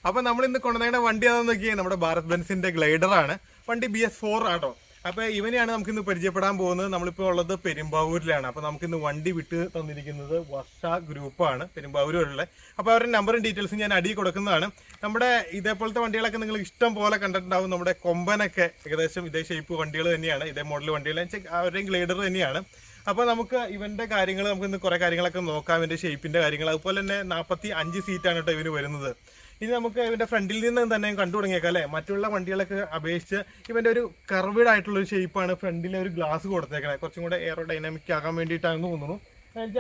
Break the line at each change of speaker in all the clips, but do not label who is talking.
അപ്പൊ നമ്മൾ ഇന്ന് കൊണ്ടുവന്ന വണ്ടി അതെന്ന് നോക്കിയാൽ നമ്മുടെ ഭാരത് ബെൻസിന്റെ ഗ്ലൈഡറാണ്. വണ്ടി BS4 ആട്ടോ. അപ്പൊ ഇവനെയാണ് നമുക്ക് ഇന്ന് പരിചയപ്പെടാൻ പോകുന്നത്. നമ്മളിപ്പോ ഉള്ളത് പെരുമ്പാവൂരിലാണ്. അപ്പൊ നമുക്ക് ഇന്ന് വണ്ടി വിട്ട് തന്നിരിക്കുന്നത് വർഷ ഗ്രൂപ്പാണ്, പെരുമ്പാവൂരുള്ള. അപ്പൊ അവരുടെ നമ്പറും ഡീറ്റെയിൽസും ഞാൻ അടിയിൽ കൊടുക്കുന്നതാണ്. നമ്മുടെ ഇതേപോലത്തെ വണ്ടികളൊക്കെ നിങ്ങൾ ഇഷ്ടം പോലെ കണ്ടിട്ടുണ്ടാവും. നമ്മുടെ കൊമ്പനൊക്കെ ഏകദേശം ഇതേ ഷേപ്പ് വണ്ടികൾ തന്നെയാണ്, ഇതേ മോഡൽ വണ്ടികൾ, അവരുടെയും ഗ്ലൈഡർ തന്നെയാണ്. അപ്പൊ നമുക്ക് ഇവന്റെ കാര്യങ്ങൾ നമുക്ക് ഇന്ന് കുറെ കാര്യങ്ങളൊക്കെ നോക്കാം, ഇവന്റെ ഷേപ്പിന്റെ കാര്യങ്ങൾ. അതുപോലെ തന്നെ 45 സീറ്റാണ് കേട്ടോ ഇവന് വരുന്നത്. ഇനി നമുക്ക് ഇവന്റെ ഫ്രണ്ടിൽ നിന്ന് തന്നെ കണ്ടു തുടങ്ങിയേക്കാം അല്ലെ. മറ്റുള്ള വണ്ടികളൊക്കെ അപേക്ഷിച്ച് ഇവന്റെ ഒരു കർവ്ഡ് ആയിട്ടുള്ള ഒരു ഷേപ്പാണ് ഫ്രണ്ടിലെ ഒരു ഗ്ലാസ് കൊടുത്തേക്കണേ. കുറച്ചും കൂടെ എയറോഡൈനാമിക് ആകാൻ വേണ്ടിയിട്ടാണെന്ന് തോന്നുന്നു.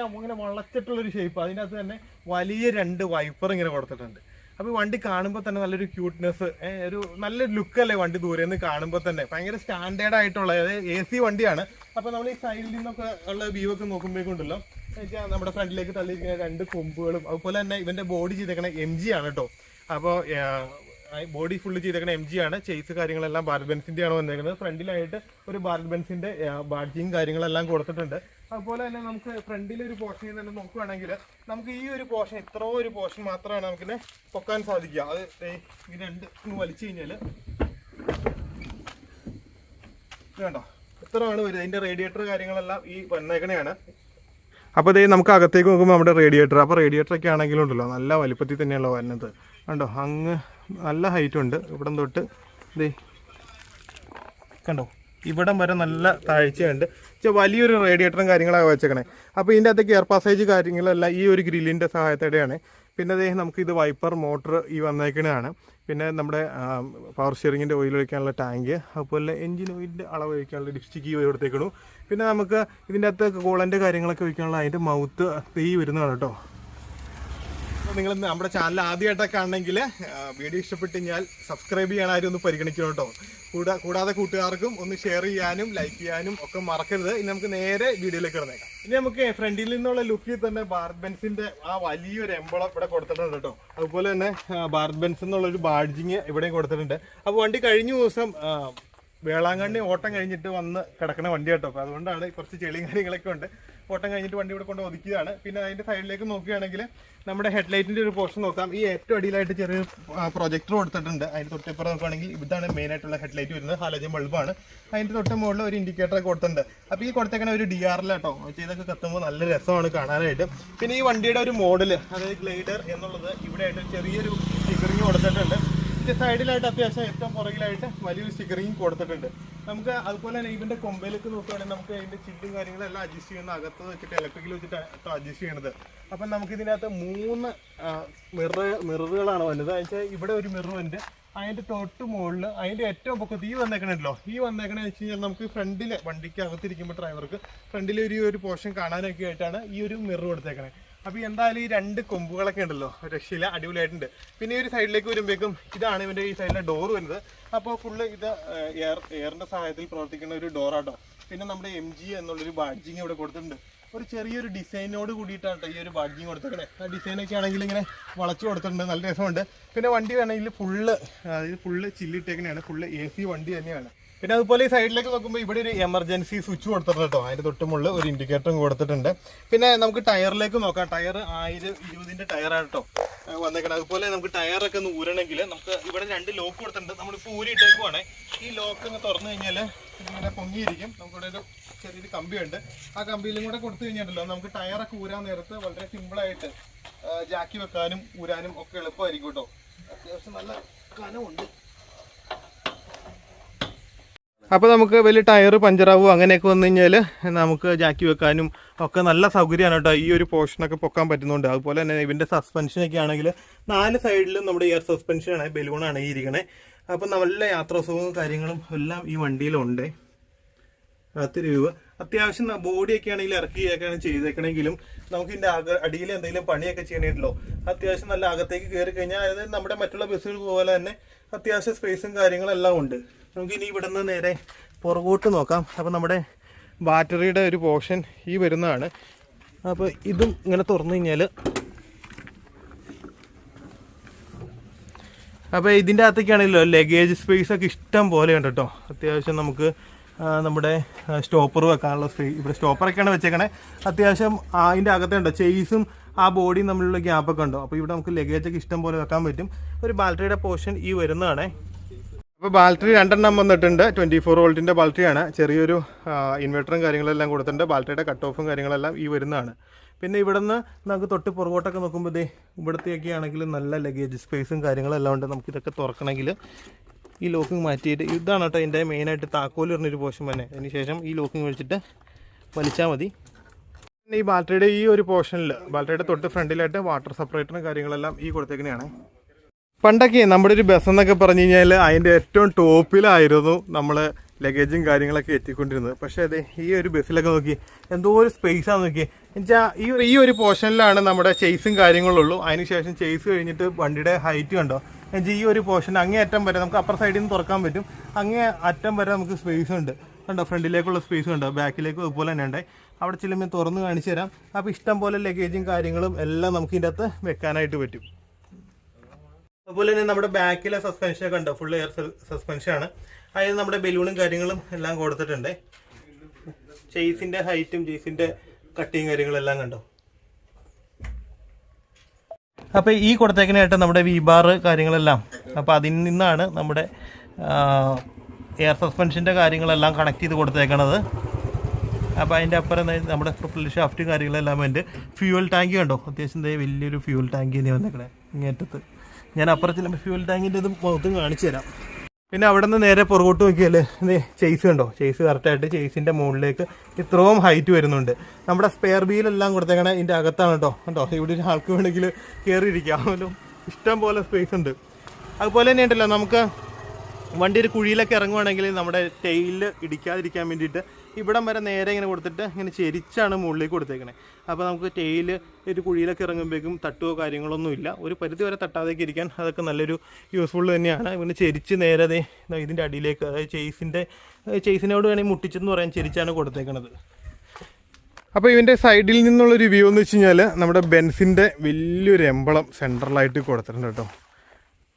അങ്ങനെ വളച്ചിട്ടുള്ളൊരു ഷേപ്പ്, അതിനകത്ത് തന്നെ വലിയ 2 വൈപ്പർ ഇങ്ങനെ കൊടുത്തിട്ടുണ്ട്. അപ്പോൾ വണ്ടി കാണുമ്പോൾ തന്നെ നല്ലൊരു ക്യൂട്ട്നെസ്, ഒരു നല്ലൊരു ലുക്കല്ലേ വണ്ടി ദൂരെ നിന്ന് കാണുമ്പോൾ തന്നെ. ഭയങ്കര സ്റ്റാൻഡേർഡ് ആയിട്ടുള്ള AC വണ്ടിയാണ്. അപ്പോൾ നമ്മൾ ഈ സൈഡിൽ നിന്നൊക്കെ ഉള്ള വ്യൂ ഒക്കെ നോക്കുമ്പോഴേക്കുണ്ടല്ലോ, നമ്മുടെ ഫ്രണ്ടിലേക്ക് തള്ളിയിരിക്കുന്ന 2 കൊമ്പുകളും, അതുപോലെ തന്നെ ഇവന്റെ ബോഡി ചെയ്തേക്കണ MG ആണ് കേട്ടോ. അപ്പോൾ ബോഡി ഫുള്ള് ചെയ്തേക്കണ MG ആണ്. ചെയ്സ് കാര്യങ്ങളെല്ലാം ഭാരത് ബെൻസിന്റെ ആണ് വന്നേക്കുന്നത്. ഫ്രണ്ടിലായിട്ട് ഒരു ഭാരത് ബെൻസിന്റെ ബാഡ്ജിങ് കാര്യങ്ങളെല്ലാം കൊടുത്തിട്ടുണ്ട്. അതുപോലെ തന്നെ നമുക്ക് ഫ്രണ്ടിലെ ഒരു പോർഷനിൽ തന്നെ നോക്കുകയാണെങ്കിൽ നമുക്ക് ഈ ഒരു പോർഷൻ, ഇത്രയോ ഒരു പോർഷൻ മാത്രമാണ് നമുക്കിനെ പൊക്കാൻ സാധിക്കുക. അത് ഈ 2 വലിച്ചു കഴിഞ്ഞാൽ വേണ്ടോ, ഇത്രയാണ് വരുന്നത്. അതിന്റെ റേഡിയേറ്റർ കാര്യങ്ങളെല്ലാം ഈ വന്നേക്കണെയാണ്. അപ്പോൾ ഇതേ നമുക്ക് അകത്തേക്ക് നോക്കുമ്പോൾ നമ്മുടെ റേഡിയേറ്റർ, അപ്പോൾ റേഡിയേറ്ററൊക്കെ ആണെങ്കിലും ഉണ്ടല്ലോ നല്ല വലിപ്പത്തിൽ തന്നെയുള്ള വരുന്നത് കണ്ടോ. അങ്ങ് നല്ല ഹൈറ്റ് ഉണ്ട്. ഇവിടം തൊട്ട് ഇതേ കണ്ടോ, ഇവിടം വരെ നല്ല താഴ്ചയുണ്ട്. വലിയൊരു റേഡിയേറ്ററും കാര്യങ്ങളൊക്കെ വെച്ചേക്കണേ. അപ്പോൾ ഇതിൻ്റെ അകത്തേക്ക് എയർ പാസേജ് കാര്യങ്ങളെല്ലാം ഈ ഒരു ഗ്രില്ലിൻ്റെ സഹായത്തോടെയാണ്. പിന്നെ അതേ നമുക്ക് ഇത് വൈപ്പർ മോട്ടർ ഈ വന്നേക്കണതാണ്. പിന്നെ നമ്മുടെ പവർ സ്റ്റിയറിങ്ങിൻ്റെ ഓയിൽ ഒഴിക്കാനുള്ള ടാങ്ക്, അതുപോലെ എഞ്ചിൻ ഓയിലിൻ്റെ അളവ് ഒഴിക്കാനുള്ള ഡിപ്സ്റ്റിക്ക് കൊടുത്തേക്കണു. പിന്നെ നമുക്ക് ഇതിൻ്റെ അകത്ത് കൂളൻ്റെ കാര്യങ്ങളൊക്കെ ഒഴിക്കാനുള്ള അതിൻ്റെ മൗത്ത് തീ വരുന്നതാണ് കേട്ടോ. നിങ്ങൾ നമ്മുടെ ചാനൽ ആദ്യമായിട്ടൊക്കെ ആണെങ്കിൽ വീഡിയോ ഇഷ്ടപ്പെട്ട് കഴിഞ്ഞാൽ സബ്സ്ക്രൈബ് ചെയ്യാൻ ആരും ഒന്ന് പരിഗണിക്കണം കേട്ടോ. കൂടാതെ കൂട്ടുകാർക്കും ഒന്ന് ഷെയർ ചെയ്യാനും ലൈക്ക് ചെയ്യാനും ഒക്കെ മറക്കരുത്. ഇനി നമുക്ക് നേരെ വീഡിയോയിലേക്ക് കിടന്നേക്കാം. ഇനി നമുക്ക് ഫ്രണ്ടിൽ നിന്നുള്ള ലുക്കിൽ തന്നെ ഭാരത് ബെൻസിന്റെ ആ വലിയൊരു എംബളം ഇവിടെ കൊടുത്തിട്ടുണ്ട് കേട്ടോ. അതുപോലെ തന്നെ ഭാരത് ബെൻസ് എന്നുള്ളൊരു ബാഡ്ജിങ് ഇവിടെയും കൊടുത്തിട്ടുണ്ട്. അപ്പോൾ വണ്ടി കഴിഞ്ഞ ദിവസം വേളാങ്കണ്ണി ഓട്ടം കഴിഞ്ഞിട്ട് വന്ന് കിടക്കുന്ന വണ്ടി കേട്ടോ. അപ്പോൾ അതുകൊണ്ടാണ് കുറച്ച് ചെളിയും കാര്യങ്ങളൊക്കെ ഉണ്ട്. ഓട്ടം കഴിഞ്ഞിട്ട് വണ്ടി ഇവിടെ കൊണ്ട് ഒതുക്കിയതാണ്. പിന്നെ അതിന്റെ സൈഡിലേക്ക് നോക്കുകയാണെങ്കിൽ നമ്മുടെ ഹെഡ്ലൈറ്റിന്റെ ഒരു പോർഷൻ നോക്കാം. ഈ ഏറ്റവും അടിയിലായിട്ട് ചെറിയൊരു പ്രൊജക്ടർ കൊടുത്തിട്ടുണ്ട്. അതിന്റെ തൊട്ടിപ്പുറം നോക്കുകയാണെങ്കിൽ ഇതാണ് മെയിൻ ആയിട്ടുള്ള ഹെഡ്ലൈറ്റ് വരുന്നത്. ഹാലജൻ ബൾബാണ്. അതിന്റെ തൊട്ട് മുകളിൽ ഒരു ഇൻഡിക്കേറ്റർ കൊടുത്തിട്ടുണ്ട്. അപ്പോൾ ഈ കൊടുത്തേക്കണ ഒരു DRL കേട്ടോ. ചെയ്തൊക്കെ കത്തുമ്പോൾ നല്ല രസമാണ് കാണാനായിട്ട്. പിന്നെ ഈ വണ്ടിയുടെ ഒരു മോഡല്, അതായത് ഗ്ലൈഡർ എന്നുള്ളത് ഇവിടെ ആയിട്ട് ചെറിയൊരു സ്റ്റിക്കറിങ് കൊടുത്തിട്ടുണ്ട്. സൈഡിലായിട്ട് അത്യാവശ്യം ഏറ്റവും പുറകിലായിട്ട് വലിയൊരു സ്റ്റിക്കറിങ് കൊടുത്തിട്ടുണ്ട്. നമുക്ക് അതുപോലെ തന്നെ ഇതിന്റെ കൊമ്പയിലേക്ക് നോക്കുകയാണെങ്കിൽ നമുക്ക് അതിന്റെ ചില്ലും കാര്യങ്ങളെല്ലാം അഡ്ജസ്റ്റ് ചെയ്യുന്ന അകത്ത് വെച്ചിട്ട് ഇലക്ട്രിക്കൽ വെച്ചിട്ട് അഡ്ജസ്റ്റ് ചെയ്യണത്. അപ്പം നമുക്ക് ഇതിനകത്ത് 3 മിററുകളാണ് വന്നത്. വെച്ചാൽ ഇവിടെ ഒരു മിറർ ഉണ്ട്. അതിന്റെ തൊട്ട് മുകളിൽ അതിന്റെ ഏറ്റവും പൊക്കത്ത് ഈ വന്നേക്കണല്ലോ. ഈ വന്നേക്കണെന്ന് വെച്ച് കഴിഞ്ഞാൽ നമുക്ക് ഫ്രണ്ടില് വണ്ടിക്ക് അകത്തിരിക്കുമ്പോൾ ഡ്രൈവർക്ക് ഫ്രണ്ടിൽ ഒരു പോർഷൻ കാണാനൊക്കെ ആയിട്ടാണ് ഈ ഒരു മിറർ കൊടുത്തേക്കണേ. അപ്പോൾ എന്തായാലും ഈ 2 കൊമ്പുകളൊക്കെ ഉണ്ടല്ലോ, രക്ഷയില്ല, അടിപൊളിയായിട്ടുണ്ട്. പിന്നെ ഈ ഒരു സൈഡിലേക്ക് വരുമ്പോഴേക്കും ഇതാണ് ഇവൻ്റെ ഈ സൈഡിലെ ഡോർ വരുന്നത്. അപ്പോൾ ഫുള്ള് ഇത് എയറിൻ്റെ സഹായത്തിൽ പ്രവർത്തിക്കുന്ന ഒരു ഡോറാട്ടോ. പിന്നെ നമ്മുടെ MG എന്നുള്ളൊരു ബാഡ്ജിങ് ഇവിടെ കൊടുത്തിട്ടുണ്ട്. ഒരു ചെറിയൊരു ഡിസൈനോട് കൂടിയിട്ടാണ് ഈ ഒരു ബാഡ്ജിങ് കൊടുത്തേക്കണേ. ആ ഡിസൈനൊക്കെ ആണെങ്കിൽ ഇങ്ങനെ വളച്ചു കൊടുത്തിട്ടുണ്ട്, നല്ല രസമുണ്ട്. പിന്നെ വണ്ടി വേണമെങ്കിൽ ഫുള്ള് ചില്ലിട്ടേക്കണെയാണ്, ഫുള്ള് AC വണ്ടി തന്നെയാണ്. പിന്നെ അതുപോലെ ഈ സൈഡിലേക്ക് നോക്കുമ്പോൾ ഇവിടെ ഒരു എമർജൻസി സ്വിച്ച് കൊടുത്തിട്ടുണ്ട് കേട്ടോ. അതിൻ്റെ തൊട്ടുമുള്ള ഒരു ഇൻഡിക്കേറ്ററും കൊടുത്തിട്ടുണ്ട്. പിന്നെ നമുക്ക് ടയറിലേക്ക് നോക്കാം. ടയർ 1020 ടയറാണ് കേട്ടോ വന്നേക്കണം. അതുപോലെ നമുക്ക് ടയറൊക്കെ ഒന്ന് ഊരണമെങ്കിൽ നമുക്ക് ഇവിടെ 2 ലോക്ക് കൊടുത്തിട്ടുണ്ട്. നമ്മളിപ്പോൾ ഊരിയിട്ടേക്കുവാണ്. ഈ ലോക്ക് ഒന്ന് തുറന്നു കഴിഞ്ഞാൽ ഇങ്ങനെ പൊങ്ങിയിരിക്കും. നമുക്കിവിടെ ഒരു ചെറിയൊരു കമ്പിയുണ്ട്. ആ കമ്പിയിലും കൂടെ കൊടുത്തു കഴിഞ്ഞിട്ടുണ്ടല്ലോ നമുക്ക് ടയറൊക്കെ ഊരാൻ നേരത്ത് വളരെ സിമ്പിളായിട്ട് ജാക്കി വെക്കാനും ഊരാനും ഒക്കെ എളുപ്പമായിരിക്കും കേട്ടോ. അത്യാവശ്യം നല്ല കനമുണ്ട്. അപ്പോൾ നമുക്ക് വലിയ ടയർ പഞ്ചറാവോ അങ്ങനെയൊക്കെ വന്നു കഴിഞ്ഞാൽ നമുക്ക് ജാക്കി വെക്കാനും ഒക്കെ നല്ല സൗകര്യമാണ് കേട്ടോ. ഈ ഒരു പോർഷനൊക്കെ പൊക്കാൻ പറ്റുന്നുണ്ട്. അതുപോലെ തന്നെ ഇവൻ്റെ സസ്പെൻഷനൊക്കെ ആണെങ്കിൽ 4 സൈഡിലും നമ്മുടെ എയർ സസ്പെൻഷനാണ്, ബലൂണാണ് ഈ ഇരിക്കണേ. അപ്പം നല്ല യാത്രാസുഖവും കാര്യങ്ങളും എല്ലാം ഈ വണ്ടിയിലുണ്ട്. 10 രൂപ അത്യാവശ്യം ബോഡിയൊക്കെ ആണെങ്കിൽ ഇറക്കിയൊക്കെയാണ് ചെയ്തേക്കണമെങ്കിലും നമുക്ക് ഇതിൻ്റെ അടിയിൽ എന്തെങ്കിലും പണിയൊക്കെ ചെയ്യണമല്ലോ. അത്യാവശ്യം നല്ല അകത്തേക്ക് കയറി കഴിഞ്ഞാൽ അതായത് നമ്മുടെ മറ്റുള്ള ബസ്സുകൾ പോലെ തന്നെ അത്യാവശ്യം സ്പേസും കാര്യങ്ങളെല്ലാം ഉണ്ട്. നമുക്കിനി ഇവിടെ നിന്ന് നേരെ പുറകോട്ട് നോക്കാം. അപ്പോൾ നമ്മുടെ ബാറ്ററിയുടെ ഒരു പോർഷൻ ഈ വരുന്നതാണ്. അപ്പോൾ ഇതും ഇങ്ങനെ തുറന്നു കഴിഞ്ഞാൽ അപ്പോൾ ഇതിൻ്റെ അകത്തേക്കാണല്ലോ ലഗേജ് സ്പേസ് ഒക്കെ ഇഷ്ടം പോലെ ഉണ്ട് കേട്ടോ. അത്യാവശ്യം നമുക്ക് നമ്മുടെ സ്റ്റോപ്പർ വെക്കാനുള്ള സ്പേസ്, ഇവിടെ സ്റ്റോപ്പറൊക്കെയാണ് വെച്ചേക്കണേ. അത്യാവശ്യം അതിൻ്റെ അകത്തുണ്ട് ചെയ്സും ആ ബോഡി തമ്മിലുള്ള ഗ്യാപ്പൊക്കെ ഉണ്ടോ. അപ്പോൾ ഇവിടെ നമുക്ക് ലഗേജൊക്കെ ഇഷ്ടം പോലെ വെക്കാൻ പറ്റും. ഒരു ബാറ്ററിയുടെ പോർഷൻ ഈ വരുന്നതാണേ. അപ്പോൾ ബാറ്ററി 2 എണ്ണം വന്നിട്ടുണ്ട്. 24 വോൾട്ടിൻ്റെ ബാറ്ററിയാണ്. ചെറിയൊരു ഇൻവെർട്ടറും കാര്യങ്ങളെല്ലാം കൊടുത്തിട്ടുണ്ട്. ബാറ്ററിയുടെ കട്ട് ഓഫും കാര്യങ്ങളെല്ലാം ഈ വരുന്നതാണ്. പിന്നെ ഇവിടെ നിന്ന് നമുക്ക് തൊട്ട് പുറകോട്ടൊക്കെ നോക്കുമ്പോൾ ഇവിടത്തേക്ക് ആണെങ്കിൽ നല്ല ലഗേജ് സ്പേസും കാര്യങ്ങളെല്ലാം ഉണ്ട്. നമുക്കിതൊക്കെ തുറക്കണമെങ്കിൽ ഈ ലോക്കിങ് മാറ്റിയിട്ട് ഇതാണ് കേട്ടോ ഇതിൻ്റെ മെയിനായിട്ട് താക്കോൽ പറഞ്ഞൊരു പോർഷൻ തന്നെ. അതിന് ശേഷം ഈ ലോക്കിങ് വെച്ചിട്ട് വലിച്ചാൽ മതി. പിന്നെ ഈ ബാറ്ററിയുടെ ഈ ഒരു പോർഷനിൽ ബാറ്ററിയുടെ തൊട്ട് ഫ്രണ്ടിലായിട്ട് വാട്ടർ സെപ്പറേറ്ററും കാര്യങ്ങളെല്ലാം ഈ കൊടുത്തേക്കുന്നതാണ്. പണ്ടൊക്കെ നമ്മുടെ ഒരു ബസ് എന്നൊക്കെ പറഞ്ഞു കഴിഞ്ഞാൽ അതിൻ്റെ ഏറ്റവും ടോപ്പിലായിരുന്നു നമ്മൾ ലഗേജും കാര്യങ്ങളൊക്കെ എത്തിക്കൊണ്ടിരുന്നത്. പക്ഷേ അതെ ഈ ഒരു ബസ്സിലൊക്കെ നോക്കി എന്തോ ഒരു സ്പേസാന്ന് നോക്കി എന്നുവെച്ചാൽ ഈ ഒരു പോർഷനിലാണ് നമ്മുടെ ചേസും കാര്യങ്ങളുള്ളൂ. അതിനുശേഷം ചേസ് കഴിഞ്ഞിട്ട് വണ്ടിയുടെ ഹൈറ്റ് കണ്ടോ എന്നുവെച്ചാൽ ഈ ഒരു പോർഷൻ അങ്ങേ അറ്റം വരെ നമുക്ക് അപ്പർ സൈഡിൽ നിന്ന് തുറക്കാൻ പറ്റും. അങ്ങേ അറ്റം വരെ നമുക്ക് സ്പേസ് ഉണ്ട് കണ്ടോ. ഫ്രണ്ടിലേക്കുള്ള സ്പേസ് കണ്ടോ, ബാക്കിലേക്കും അതുപോലെ തന്നെ ഉണ്ട്. അവിടെ ചെല്ലുമ്പോൾ തുറന്ന് കാണിച്ചു തരാം. അപ്പോൾ ഇഷ്ടം പോലെ ലഗേജും കാര്യങ്ങളും എല്ലാം നമുക്ക് ഇതിൻ്റെ അകത്ത് വെക്കാനായിട്ട് പറ്റും. അതുപോലെ തന്നെ നമ്മുടെ ബാക്കിലെ സസ്പെൻഷൻ കണ്ടോ, ഫുൾ എയർ സസ്പെൻഷനാണ്. അതിൽ നമ്മുടെ ബലൂണും കാര്യങ്ങളും എല്ലാം കൊടുത്തിട്ടുണ്ട്. ചേസിൻ്റെ ഹൈറ്റും ചേസിൻ്റെ കട്ടിയും കാര്യങ്ങളെല്ലാം കണ്ടോ. അപ്പോൾ ഈ കൊടുത്തേക്കാനായിട്ട് നമ്മുടെ വി ബാർ കാര്യങ്ങളെല്ലാം, അപ്പോൾ അതിൽ നിന്നാണ് നമ്മുടെ എയർ സസ്പെൻഷൻ്റെ കാര്യങ്ങളെല്ലാം കണക്ട് ചെയ്ത് കൊടുത്തേക്കണത്. അപ്പോൾ അതിൻ്റെ അപ്പുറം നമ്മുടെ പ്രൊപ്പല്ലർ ഷാഫ്റ്റ് കാര്യങ്ങളെല്ലാം ഉണ്ട്. ഫ്യൂവൽ ടാങ്ക് കണ്ടോ, അത്യാവശ്യം വലിയൊരു ഫ്യൂവൽ ടാങ്ക് തന്നെ വന്നേക്കണേ ഇങ്ങേറ്റത്ത്. ഞാൻ അപ്പുറത്തിൽ ഫ്യൂവൽ ടാങ്കിൻ്റെ ഇത് മൊത്തം കാണിച്ചു തരാം. പിന്നെ അവിടെ നിന്ന് നേരെ പുറകോട്ട് നോക്കിയാൽ ചേസ് കണ്ടോ, ചേസ് കറക്റ്റായിട്ട് ചേസിൻ്റെ മുകളിലേക്ക് ഇത്രയും ഹൈറ്റ് വരുന്നുണ്ട്. നമ്മുടെ സ്പെയർ വീലെല്ലാം കൊടുത്തേക്കണേ ഇതിൻ്റെ അകത്താണ് കണ്ടോ. ഇവിടെ ഒരു ആൾക്ക് വേണമെങ്കിൽ കയറിയിരിക്കാമല്ലോ, ഇഷ്ടം പോലെ സ്പേസ് ഉണ്ട്. അതുപോലെ തന്നെ ഉണ്ടല്ലോ നമുക്ക് വണ്ടി ഒരു കുഴിയിലൊക്കെ ഇറങ്ങുവാണെങ്കിൽ നമ്മുടെ ടെയിൽ ഇടിക്കാതിരിക്കാൻ വേണ്ടിയിട്ട് ഇവിടം വരെ നേരെ ഇങ്ങനെ കൊടുത്തിട്ട് ഇങ്ങനെ ചെരിച്ചാണ് മുകളിലേക്ക് കൊടുത്തേക്കണേ. അപ്പോൾ നമുക്ക് ടെയിൽ ഒരു കുഴിയിലൊക്കെ ഇറങ്ങുമ്പോഴേക്കും തട്ടുകയോ കാര്യങ്ങളൊന്നും ഇല്ല. ഒരു പരിധി വരെ തട്ടാതേക്ക് ഇരിക്കാൻ അതൊക്കെ നല്ലൊരു യൂസ്ഫുൾ തന്നെയാണ്. ഇങ്ങനെ ചെരിച്ച് നേരെ ഇതിൻ്റെ അടിയിലേക്ക്, അതായത് ചേസിനോട് വേണമെങ്കിൽ മുട്ടിച്ചെന്ന് പറയാൻ ചെരിച്ചാണ് കൊടുത്തേക്കണത്. അപ്പോൾ ഇതിൻ്റെ സൈഡിൽ നിന്നുള്ളൊരു വ്യൂ എന്ന് വെച്ച് കഴിഞ്ഞാൽ നമ്മുടെ ബെൻസിൻ്റെ വലിയൊരു എംബളം സെൻട്രലായിട്ട് കൊടുത്തിട്ടുണ്ട് കേട്ടോ.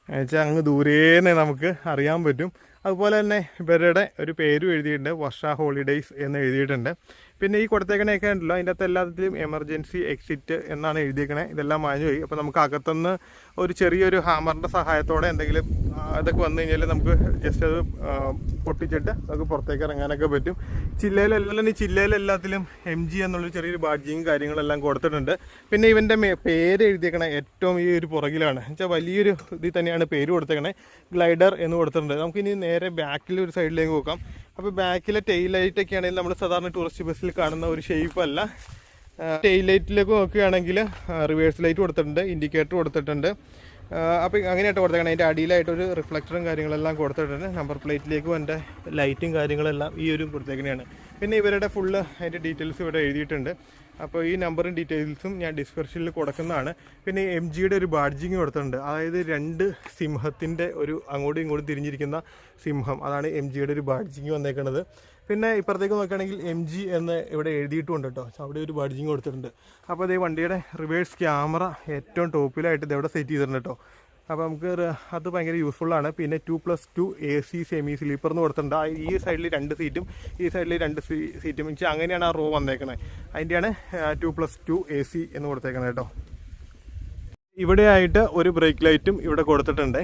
എന്നുവെച്ചാൽ അങ്ങ് ദൂരേന്നെ നമുക്ക് അറിയാൻ പറ്റും. അതുപോലെ തന്നെ ഇവരുടെ ഒരു പേരും എഴുതിയിട്ടുണ്ട്, വർഷ ഹോളിഡേയ്സ് എന്ന് എഴുതിയിട്ടുണ്ട്. പിന്നെ ഈ കൊടുത്തേക്കണേക്കെ ഉണ്ടല്ലോ അതിൻ്റെ അകത്ത് എല്ലാത്തിലും എമർജൻസി എക്സിറ്റ് എന്നാണ് എഴുതിയേക്കണേ. ഇതെല്ലാം മാഞ്ഞു പോയി. അപ്പോൾ നമുക്ക് അകത്തുനിന്ന് ഒരു ചെറിയൊരു ഹാമറിൻ്റെ സഹായത്തോടെ എന്തെങ്കിലും അതൊക്കെ വന്നു കഴിഞ്ഞാൽ നമുക്ക് ജസ്റ്റ് അത് പൊട്ടിച്ചിട്ട് നമുക്ക് പുറത്തേക്ക് ഇറങ്ങാനൊക്കെ പറ്റും. ചില്ലയിലെല്ലാത്തിലും MG എന്നുള്ളൊരു ചെറിയൊരു ബാഡ്ജിങ് കാര്യങ്ങളെല്ലാം കൊടുത്തിട്ടുണ്ട്. പിന്നെ ഇവൻ്റെ പേര് എഴുതിയേക്കണേ ഏറ്റവും ഈ ഒരു പുറകിലാണ്. എന്നുവെച്ചാൽ വലിയൊരു ഇതിൽ തന്നെയാണ് പേര് കൊടുത്തേക്കണേ, ഗ്ലൈഡർ എന്ന് കൊടുത്തിട്ടുണ്ട്. നമുക്കിനി നേരെ ബാക്കിൽ ഒരു സൈഡിലേക്ക് നോക്കാം. അപ്പോൾ ബാക്കിലെ ടെയിൽ ലൈറ്റൊക്കെ ആണെങ്കിൽ നമ്മൾ സാധാരണ ടൂറിസ്റ്റ് ബസ്സിൽ കാണുന്ന ഒരു ഷേപ്പ് അല്ല. ടെയിൽ ലൈറ്റിലേക്ക് നോക്കുകയാണെങ്കിൽ റിവേഴ്സ് ലൈറ്റ് കൊടുത്തിട്ടുണ്ട്, ഇൻഡിക്കേറ്റർ കൊടുത്തിട്ടുണ്ട്. അപ്പോൾ അങ്ങനെയായിട്ട് കൊടുത്തേക്കണം. അതിൻ്റെ അടിയിലായിട്ടൊരു റിഫ്ലക്ടറും കാര്യങ്ങളെല്ലാം കൊടുത്തിട്ടുണ്ട്. നമ്പർ പ്ലേറ്റിലേക്കും എൻ്റെ ലൈറ്റും കാര്യങ്ങളെല്ലാം ഈ ഒരു കൊടുത്തേക്കണെയാണ്. പിന്നെ ഇവരുടെ ഫുള്ള് അതിൻ്റെ ഡീറ്റെയിൽസ് ഇവിടെ എഴുതിയിട്ടുണ്ട്. അപ്പോൾ ഈ നമ്പറും ഡീറ്റെയിൽസും ഞാൻ ഡിസ്ക്രിപ്ഷനിൽ കൊടുക്കുന്നതാണ്. പിന്നെ MGയുടെ ഒരു ബാഡ്ജിങ് കൊടുത്തിട്ടുണ്ട്. അതായത് 2 സിംഹത്തിൻ്റെ ഒരു അങ്ങോട്ടും ഇങ്ങോട്ടും തിരിഞ്ഞിരിക്കുന്ന സിംഹം, അതാണ് MGയുടെ ഒരു ബാഡ്ജിങ് വന്നേക്കുന്നത്. പിന്നെ ഇപ്പുറത്തേക്ക് നോക്കുകയാണെങ്കിൽ MG എന്ന് ഇവിടെ എഴുതിയിട്ടുമുണ്ട് കേട്ടോ. അവിടെ ഒരു ബാഡ്ജിങ് കൊടുത്തിട്ടുണ്ട്. അപ്പോൾ അതേ വണ്ടിയുടെ റിവേഴ്സ് ക്യാമറ ഏറ്റവും ടോപ്പിലായിട്ട് ഇതെവിടെ സെറ്റ് ചെയ്തിട്ടുണ്ട് കേട്ടോ. അപ്പോൾ നമുക്ക് അത് ഭയങ്കര യൂസ്ഫുള്ളാണ്. പിന്നെ 2+2 AC സെമി സ്ലീപ്പർ എന്ന് കൊടുത്തിട്ടുണ്ട്. ഈ സൈഡിൽ 2 സീറ്റും ഈ സൈഡിൽ 2 സീറ്റും വെച്ച് അങ്ങനെയാണ് ആ റോ വന്നേക്കുന്നത്. അതിൻ്റെയാണ് 2+2 AC എന്ന് കൊടുത്തേക്കുന്നത് കേട്ടോ. ഇവിടെ ആയിട്ട് ഒരു ബ്രേക്ക് ലൈറ്റും ഇവിടെ കൊടുത്തിട്ടുണ്ട്.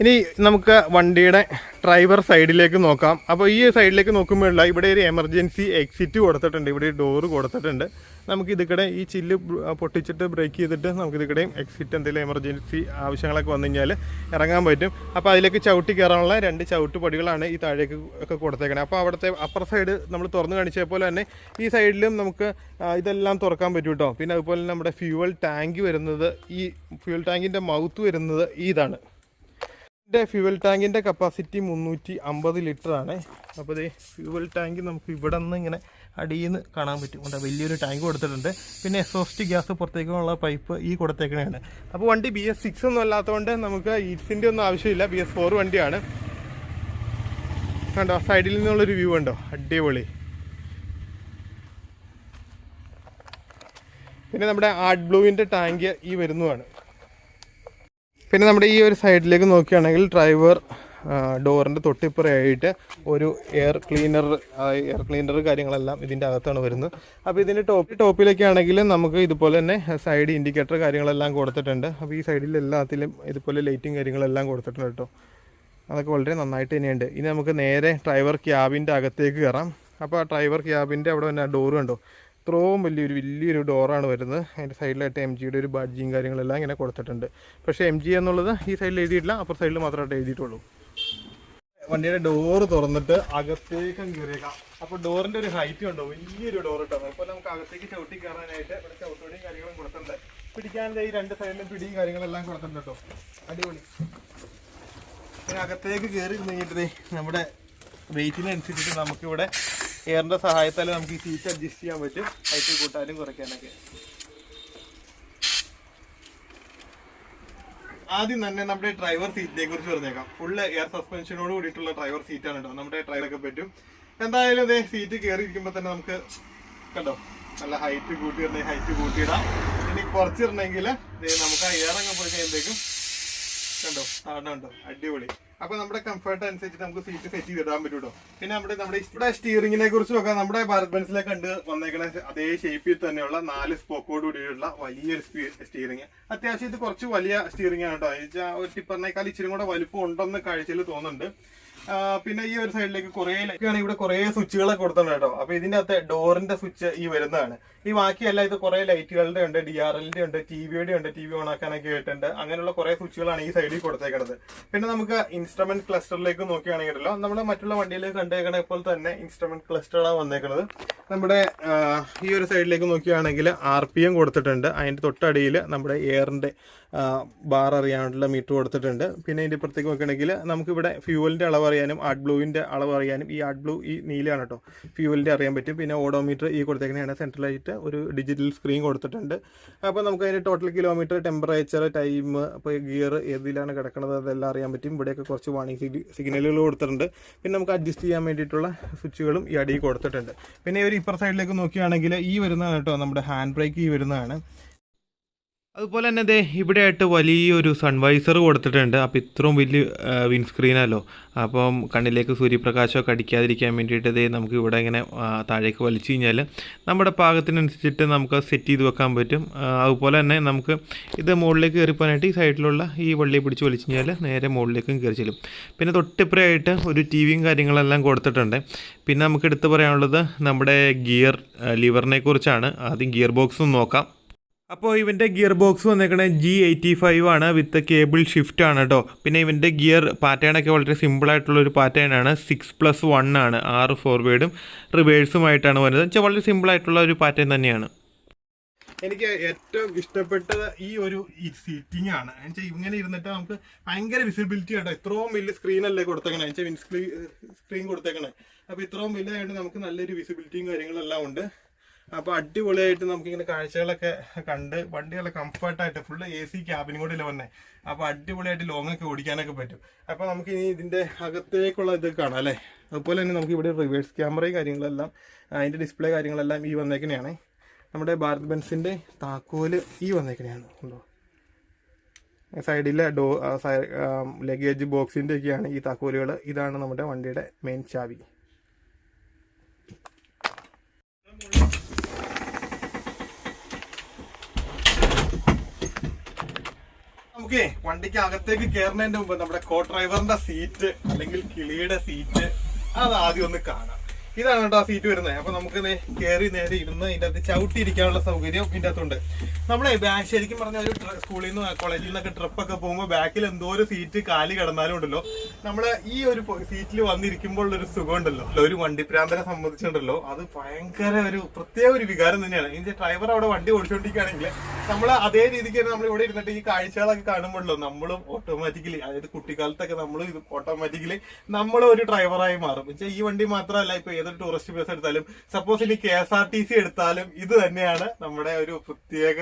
ഇനി നമുക്ക് വണ്ടിയുടെ ഡ്രൈവർ സൈഡിലേക്ക് നോക്കാം. അപ്പോൾ ഈ സൈഡിലേക്ക് നോക്കുമ്പോഴുള്ള ഇവിടെ ഒരു എമർജൻസി എക്സിറ്റ് കൊടുത്തിട്ടുണ്ട്. ഇവിടെ ഡോറ് കൊടുത്തിട്ടുണ്ട്. നമുക്ക് ഇതിക്കടെ ഈ ചില്ല് പൊട്ടിച്ചിട്ട് ബ്രേക്ക് ചെയ്തിട്ട് നമുക്ക് ഇതിക്കടെയും എക്സിറ്റ് എന്തെങ്കിലും എമർജൻസി ആവശ്യങ്ങളൊക്കെ വന്നു കഴിഞ്ഞാൽ ഇറങ്ങാൻ പറ്റും. അപ്പോൾ അതിലേക്ക് ചവിട്ടി കയറാനുള്ള 2 ചവിട്ടുപടികളാണ് ഈ താഴേക്ക് ഒക്കെ കൊടുത്തേക്കണേ. അപ്പോൾ അവിടുത്തെ അപ്പർ സൈഡ് നമ്മൾ തുറന്ന് കാണിച്ച പോലെ തന്നെ ഈ സൈഡിലും നമുക്ക് ഇതെല്ലാം തുറക്കാൻ പറ്റും കേട്ടോ. പിന്നെ അതുപോലെ നമ്മുടെ ഫ്യൂവൽ ടാങ്ക് വരുന്നത്, ഈ ഫ്യൂവൽ ടാങ്കിൻ്റെ മൗത്ത് വരുന്നത് ഇതാണ്. ഇതിൻ്റെ ഫ്യൂവൽ ടാങ്കിൻ്റെ കപ്പാസിറ്റി 350 ലിറ്ററാണ്. അപ്പോൾ ഇത് ഫ്യൂവൽ ടാങ്ക് നമുക്ക് ഇവിടെ നിന്ന് ഇങ്ങനെ അടിയിൽ നിന്ന് കാണാൻ പറ്റും. അവിടെ വലിയൊരു ടാങ്ക് കൊടുത്തിട്ടുണ്ട്. പിന്നെ എക്സോസ്റ്റ് ഗ്യാസ് പുറത്തേക്കുള്ള പൈപ്പ് ഈ കൊടുത്തേക്കണതാണ്. അപ്പോൾ വണ്ടി BS6 ഒന്നും അല്ലാത്തതുകൊണ്ട് നമുക്ക് ഈറ്റ്സിൻ്റെ ഒന്നും ആവശ്യമില്ല, BS4 വണ്ടിയാണ്. കണ്ടോ സൈഡിൽ നിന്നുള്ളൊരു വ്യൂ ഉണ്ടോ, അടിപൊളി. പിന്നെ നമ്മുടെ ആർട്ട് ബ്ലൂവിൻ്റെ ടാങ്ക് ഈ വരുന്നതാണ്. പിന്നെ നമ്മുടെ ഈ ഒരു സൈഡിലേക്ക് നോക്കുകയാണെങ്കിൽ ഡ്രൈവർ ഡോറിൻ്റെ തൊട്ടിപ്പുറയായിട്ട് ഒരു എയർ ക്ലീനർ കാര്യങ്ങളെല്ലാം ഇതിൻ്റെ അകത്താണ് വരുന്നത്. അപ്പോൾ ഇതിൻ്റെ ടോപ്പിലൊക്കെ ആണെങ്കിൽ നമുക്ക് ഇതുപോലെ തന്നെ സൈഡ് ഇൻഡിക്കേറ്റർ കാര്യങ്ങളെല്ലാം കൊടുത്തിട്ടുണ്ട്. അപ്പോൾ ഈ സൈഡിൽ എല്ലാത്തിലും ഇതുപോലെ ലൈറ്റും കാര്യങ്ങളെല്ലാം കൊടുത്തിട്ടുണ്ട് കേട്ടോ. അതൊക്കെ വളരെ നന്നായിട്ട് തന്നെയുണ്ട്. ഇനി നമുക്ക് നേരെ ഡ്രൈവർ ക്യാബിൻ്റെ അകത്തേക്ക് കയറാം. അപ്പോൾ ആ ഡ്രൈവർ ക്യാബിൻ്റെ അവിടെ തന്നെ ഡോറ് കണ്ടോ, ഇത്രയും വലിയൊരു ഡോറാണ് വരുന്നത്. അതിൻ്റെ സൈഡിലായിട്ട് MG ഒരു ബാഡ്ജിയും കാര്യങ്ങളെല്ലാം ഇങ്ങനെ കൊടുത്തിട്ടുണ്ട്. പക്ഷേ MG എന്നുള്ളത് ഈ സൈഡിൽ എഴുതിയിട്ടില്ല, അപ്പുറ സൈഡിൽ മാത്രമായിട്ട് എഴുതിയിട്ടുള്ളൂ. വണ്ടിയുടെ ഡോറ് തുറന്നിട്ട് അകത്തേക്കും കയറിയേക്കാം. അപ്പോൾ ഡോറിൻ്റെ ഒരു ഹൈറ്റ് ഉണ്ടോ, വലിയൊരു ഡോർ ഇട്ടോ. അപ്പോൾ നമുക്ക് അകത്തേക്ക് ചവിട്ടി കയറാനായിട്ട് ഇവിടെ ചവിട്ടുപടിയും കാര്യങ്ങളും കൊടുത്തിട്ടുണ്ട്. പിടിക്കാനുള്ള ഈ 2 സൈഡിലും പിടിയും കാര്യങ്ങളെല്ലാം കൊടുത്തിട്ടുണ്ട് കേട്ടോ. അടിപൊളി. പിന്നെ അകത്തേക്ക് കയറി കഴിഞ്ഞിട്ട് നമ്മുടെ വെയിറ്റിനനുസരിച്ചിട്ട് നമുക്കിവിടെ എയറിൻ്റെ സഹായത്താൽ നമുക്ക് ഈ സീറ്റ് അഡ്ജസ്റ്റ് ചെയ്യാൻ പറ്റും, ഹൈറ്റ് കൂട്ടാനും കുറയ്ക്കാനൊക്കെ. ആദ്യം തന്നെ നമ്മുടെ ഡ്രൈവർ സീറ്റിനെ കുറിച്ച് പറഞ്ഞേക്കാം. ഫുള്ള് എയർ സസ്പെൻഷനോട് കൂടിയിട്ടുള്ള ഡ്രൈവർ സീറ്റാണ് കേട്ടോ. നമ്മുടെ ഡ്രൈവറൊക്കെ പറ്റും. എന്തായാലും ഇതേ സീറ്റ് കയറി ഇരിക്കുമ്പോൾ തന്നെ നമുക്ക് കണ്ടോ നല്ല ഹൈറ്റ് കൂട്ടിയിടണേ, ഹൈറ്റ് കൂട്ടിയിടാം. ഇനി കുറച്ചിടണമെങ്കിൽ നമുക്ക് ആ എയർ അങ്ങ് പോയി കഴിയുമ്പോഴേക്കും കണ്ടോ താഴെ അടിപൊളി. അപ്പൊ നമ്മുടെ കംഫർട്ട് അനുസരിച്ച് നമുക്ക് സീറ്റ് സെറ്റ് ചെയ്തിടാൻ പറ്റും കേട്ടോ. പിന്നെ നമ്മുടെ സ്റ്റിയറിംഗിനെ കുറിച്ച് നോക്കാം. നമ്മുടെ ഭാരത് ബെൻസിലെ കണ്ട് വന്നേക്കുന്ന അതേ ഷേപ്പിൽ തന്നെയുള്ള 4 സ്പോക്കോട് കൂടിയുള്ള വലിയൊരു സ്റ്റിയറിംഗ്. അത്യാവശ്യം ഇത് കുറച്ച് വലിയ സ്റ്റിയറിംഗ് ആണ് കേട്ടോ. ഒരു ടിപ്പറിനേക്കാൾ ഇച്ചിരി കൂടെ വലുപ്പം ഉണ്ടെന്ന് കാഴ്ചയിൽ തോന്നുന്നുണ്ട്. പിന്നെ ഈ ഒരു സൈഡിലേക്ക് കുറെ ഇവിടെ കുറെ സ്വിച്ചുകളൊക്കെ കൊടുത്തിട്ടുണ്ട് കേട്ടോ. അപ്പൊ ഇതിന്റെ അകത്ത് ഡോറിന്റെ സ്വിച്ച് ഈ വരുന്നതാണ്. ഈ ബാക്കിയല്ല ഇത് കുറെ ലൈറ്റുകളുടെ ഉണ്ട്, DRLന്റെ ഉണ്ട്, ടിവിയുടെ ഉണ്ട്, TV ഓൺ ആക്കാനൊക്കെ ആയിട്ടുണ്ട്. അങ്ങനെയുള്ള കുറെ സ്വിച്ചുകളാണ് ഈ സൈഡിൽ കൊടുത്തേക്കുന്നത്. പിന്നെ നമുക്ക് ഇൻസ്ട്രുമെന്റ് ക്ലസ്റ്ററിലേക്ക് നോക്കുകയാണെങ്കിലോ നമ്മുടെ മറ്റുള്ള വണ്ടിയിലേക്ക് കണ്ടേക്കണ ഇപ്പോൾ തന്നെ ഇൻസ്ട്രുമെന്റ് ക്ലസ്റ്ററാണ് വന്നേക്കുന്നത്. നമ്മുടെ ഈ ഒരു സൈഡിലേക്ക് നോക്കുകയാണെങ്കിൽ RPM കൊടുത്തിട്ടുണ്ട്. അതിന്റെ തൊട്ടടിയിൽ നമ്മുടെ എയറിന്റെ ബാർ അറിയാനുള്ള മീറ്റർ കൊടുത്തിട്ടുണ്ട്. പിന്നെ ഇതിന്റെ ഇപ്പുറത്തേക്ക് നോക്കുകയാണെങ്കിൽ നമുക്കിവിടെ ഫ്യൂവലിന്റെ അളവ് അറിയാനും ആഡ് ബ്ലൂവിന്റെ അളവ് അറിയാനും, ഈ ആഡ് ബ്ലൂ ഈ നീലയാണ് കേട്ടോ, ഫ്യൂവലിന്റെ അറിയാൻ പറ്റും. പിന്നെ ഓഡോമീറ്റർ ഈ കൊടുത്തേക്കുന്നതാണ്. സെൻട്രലായിട്ട് ഒരു ഡിജിറ്റൽ സ്ക്രീൻ കൊടുത്തിട്ടുണ്ട്. അപ്പോൾ നമുക്ക് അതിന്റെ ടോട്ടൽ കിലോമീറ്റർ, ടെമ്പറേച്ചർ, ടൈം, അപ്പോൾ ഗിയർ ഏതിലാണ് കിടക്കുന്നത് അതെല്ലാം അറിയാൻ പറ്റും. ഇവിടെയൊക്കെ കുറച്ച് വാണിംഗ് സിഗ്നലുകൾ കൊടുത്തിട്ടുണ്ട്. പിന്നെ നമുക്ക് അഡ്ജസ്റ്റ് ചെയ്യാൻ വേണ്ടിയിട്ടുള്ള സ്വിച്ചുകളും ഈ അടിയിൽ കൊടുത്തിട്ടുണ്ട്. പിന്നെ ഒരു ഇപ്പുറ സൈഡിലേക്ക് നോക്കുകയാണെങ്കിൽ ഈ വരുന്നതാണ് കേട്ടോ നമ്മുടെ ഹാൻഡ് ബ്രേക്ക് ഈ വരുന്നതാണ്. അതുപോലെ തന്നെ ദേ ഇവിടെ ആയിട്ട് വലിയൊരു സൺവൈസർ കൊടുത്തിട്ടുണ്ട്. അപ്പോൾ ഇത്രയും വലിയ വിൻസ്ക്രീനല്ലോ, അപ്പം കണ്ണിലേക്ക് സൂര്യപ്രകാശമൊക്കെ അടിക്കാതിരിക്കാൻ വേണ്ടിയിട്ട് ദേ നമുക്ക് ഇവിടെ ഇങ്ങനെ താഴേക്ക് വലിച്ചു കഴിഞ്ഞാൽ നമ്മുടെ പാകത്തിനനുസരിച്ചിട്ട് നമുക്ക് സെറ്റ് ചെയ്ത് വെക്കാൻ പറ്റും. അതുപോലെ തന്നെ നമുക്ക് ഇത് മുകളിലേക്ക് കയറിപ്പോകാനായിട്ട് ഈ സൈഡിലുള്ള ഈ വള്ളിയെ പിടിച്ച് വലിച്ചു കഴിഞ്ഞാൽ നേരെ മുകളിലേക്കും കയറി ചെല്ലും. പിന്നെ തൊട്ടിപ്പുറമായിട്ട് ഒരു TVയും കാര്യങ്ങളെല്ലാം കൊടുത്തിട്ടുണ്ട്. പിന്നെ നമുക്ക് എടുത്ത് പറയാനുള്ളത് നമ്മുടെ ഗിയർ ലിവറിനെ കുറിച്ചാണ്. ആദ്യം ഗിയർ ബോക്സ് നോക്കാം. അപ്പോൾ ഇവൻ്റെ ഗിയർ ബോക്സ് വന്നേക്കണത് G85 ആണ്, വിത്ത് കേബിൾ ഷിഫ്റ്റ് ആണ് കേട്ടോ. പിന്നെ ഇവൻ്റെ ഗിയർ പാറ്റേണൊക്കെ വളരെ സിമ്പിളായിട്ടുള്ളൊരു പാറ്റേൺ ആണ്. 6+1 ആണ്. 6 ഫോർവേഡും റിവേഴ്സുമായിട്ടാണ് വരുന്നത്. വെച്ചാൽ വളരെ സിമ്പിളായിട്ടുള്ള ഒരു പാറ്റേൺ തന്നെയാണ്. എനിക്ക് ഏറ്റവും ഇഷ്ടപ്പെട്ടത് ഈ സീറ്റിംഗ് ആണ്. എന്നുവെച്ചാൽ ഇങ്ങനെ ഇരുന്നിട്ട് നമുക്ക് ഭയങ്കര വിസിബിലിറ്റി ആട്ടോ. ഇത്രയും വലിയ സ്ക്രീനല്ലേ കൊടുത്തേക്കണേ, എന്നുവെച്ചാൽ സ്ക്രീൻ കൊടുത്തേക്കണേ. അപ്പോൾ ഇത്രയും വലുതായിട്ട് നമുക്ക് നല്ലൊരു വിസിബിലിറ്റിയും കാര്യങ്ങളെല്ലാം ഉണ്ട്. അപ്പോൾ അടിപൊളിയായിട്ട് നമുക്കിങ്ങനെ കാഴ്ചകളൊക്കെ കണ്ട് വണ്ടി നല്ല കംഫർട്ടായിട്ട് ഫുള്ള് AC ക്യാബിനും കൂടെ ഇല്ല വന്നേ. അപ്പോൾ അടിപൊളിയായിട്ട് ലോങ്ങൊക്കെ ഓടിക്കാനൊക്കെ പറ്റും. അപ്പോൾ നമുക്ക് ഇനി ഇതിൻ്റെ അകത്തേക്കുള്ള ഇത് കാണാം അല്ലേ. അതുപോലെ തന്നെ നമുക്ക് ഇവിടെ റിവേഴ്സ് ക്യാമറയും കാര്യങ്ങളെല്ലാം അതിൻ്റെ ഡിസ്പ്ലേ കാര്യങ്ങളെല്ലാം ഈ വന്നേക്കണെയാണ്. നമ്മുടെ ഭാരത് ബെൻസിൻ്റെ താക്കോല് ഈ വന്നേക്കണെയാണ് ഉണ്ടോ. സൈഡിലെ ലഗേജ് ബോക്സിൻ്റെ ഒക്കെയാണ് ഈ താക്കോലുകൾ. ഇതാണ് നമ്മുടെ വണ്ടിയുടെ മെയിൻ ചാവി. നമുക്ക് വണ്ടിക്ക് അകത്തേക്ക് കയറുന്നതിന്റെ മുമ്പ് നമ്മുടെ കോ ഡ്രൈവറിന്റെ സീറ്റ് അല്ലെങ്കിൽ കിളിയുടെ സീറ്റ് അത് ആദ്യം ഒന്ന് കാണാം. ഇതാണ് കേട്ടോ ആ സീറ്റ് വരുന്നത്. അപ്പൊ നമുക്ക് കയറി നേരെ ഇരുന്ന് ഇതിന്റെ അകത്ത് ചവിട്ടിയിരിക്കാനുള്ള സൗകര്യം ഇതിന്റെ അകത്തുണ്ട്. നമ്മളെ ശരിക്കും പറഞ്ഞ ഒരു സ്കൂളിൽ നിന്ന് കോളേജിൽ നിന്നൊക്കെ ട്രിപ്പൊക്കെ പോകുമ്പോൾ ബാക്കിൽ എന്തോ ഒരു സീറ്റ് കാലി കിടന്നാലും ഉണ്ടല്ലോ, നമ്മള് ഈ ഒരു സീറ്റിൽ വന്നിരിക്കുമ്പോൾ ഉള്ളൊരു സുഖം ഉണ്ടല്ലോ, ഒരു വണ്ടിപ്രാന്തനെ സംബന്ധിച്ചിട്ടുണ്ടല്ലോ, അത് ഭയങ്കര ഒരു പ്രത്യേക ഒരു വികാരം തന്നെയാണ്. ഇതിന്റെ ഡ്രൈവർ അവിടെ വണ്ടി ഓടിച്ചോണ്ടിരിക്കുകയാണെങ്കിൽ നമ്മൾ അതേ രീതിക്ക് തന്നെ നമ്മൾ ഇവിടെ ഇരുന്നിട്ട് ഈ കാഴ്ചകളൊക്കെ കാണുമ്പോഴല്ലോ നമ്മളും ഓട്ടോമാറ്റിക്കലി, അതായത് കുട്ടിക്കാലത്തൊക്കെ നമ്മൾ ഓട്ടോമാറ്റിക്കലി നമ്മൾ ഒരു ഡ്രൈവറായി മാറും. ഈ വണ്ടി മാത്രമല്ല, ഇപ്പൊ ഏതൊരു ടൂറിസ്റ്റ് ബസ് എടുത്താലും, സപ്പോസ് ഇനി KSRTC എടുത്താലും ഇത് തന്നെയാണ് നമ്മുടെ ഒരു പ്രത്യേക,